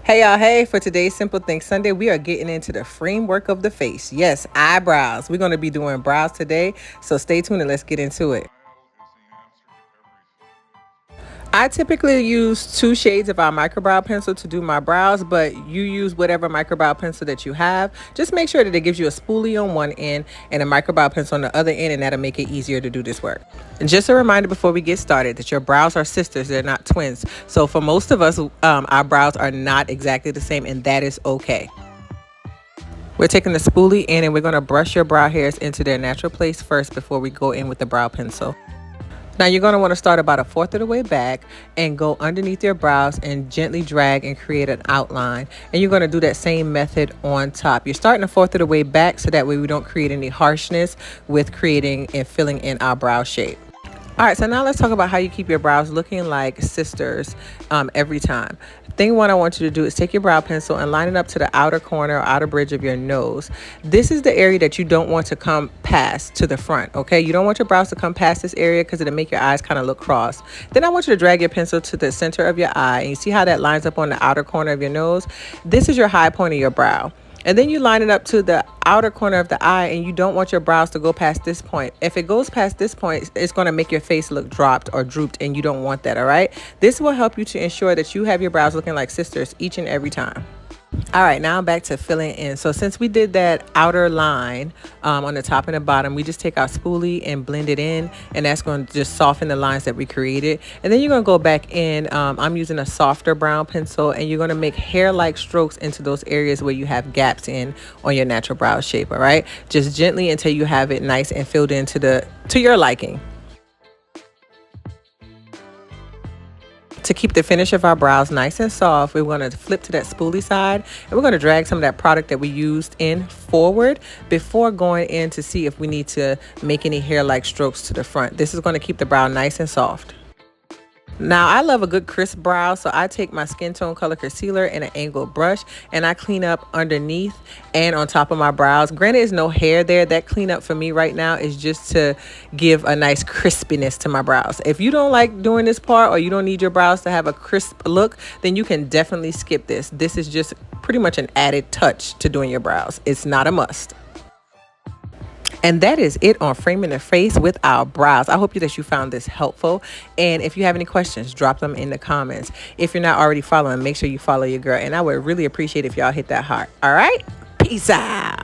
Hey y'all, hey, for today's Simple Think Sunday, we are getting into the framework of the face. Yes, eyebrows. We're going to be doing brows today, so stay tuned and let's get into it. I typically use 2 shades of our microbrow pencil to do my brows, but you use whatever microbrow pencil that you have. Just make sure that it gives you a spoolie on one end and a microbrow pencil on the other end, and that'll make it easier to do this work. And just a reminder before we get started that your brows are sisters, they're not twins. So for most of us, our brows are not exactly the same, and that is okay. We're taking the spoolie in and we're going to brush your brow hairs into their natural place first before we go in with the brow pencil. Now you're going to want to start about 1/4 of the way back and go underneath your brows and gently drag and create an outline. And you're going to do that same method on top. You're starting 1/4 of the way back so that way we don't create any harshness with creating and filling in our brow shape. All right, so now let's talk about how you keep your brows looking like sisters every time. Thing one I want you to do is take your brow pencil and line it up to the outer corner or outer bridge of your nose. This is the area that you don't want to come past to the front, okay? You don't want your brows to come past this area because it'll make your eyes kind of look cross. Then I want you to drag your pencil to the center of your eye, and you see how that lines up on the outer corner of your nose? This is your high point of your brow. And then you line it up to the outer corner of the eye, and you don't want your brows to go past this point. If it goes past this point, it's going to make your face look dropped or drooped, and you don't want that, all right? This will help you to ensure that you have your brows looking like sisters each and every time. All right, now back to filling in. So since we did that outer line on the top and the bottom, we just take our spoolie and blend it in, and that's going to just soften the lines that we created. And then you're going to go back in. I'm using a softer brown pencil, and you're going to make hair-like strokes into those areas where you have gaps in on your natural brow shape. All right, just gently until you have it nice and filled into to your liking. To keep the finish of our brows nice and soft, we're going to flip to that spoolie side, and we're going to drag some of that product that we used in forward before going in to see if we need to make any hair-like strokes to the front. This is going to keep the brow nice and soft. Now, I love a good crisp brow, so I take my skin tone color concealer and an angled brush, and I clean up underneath and on top of my brows. Granted, there's no hair there. That cleanup for me right now is just to give a nice crispiness to my brows. If you don't like doing this part, or you don't need your brows to have a crisp look, then you can definitely skip this. This is just pretty much an added touch to doing your brows. It's not a must. And that is it on framing the face with our brows. I hope that you found this helpful. And if you have any questions, drop them in the comments. If you're not already following, make sure you follow your girl. And I would really appreciate if y'all hit that heart. All right? Peace out.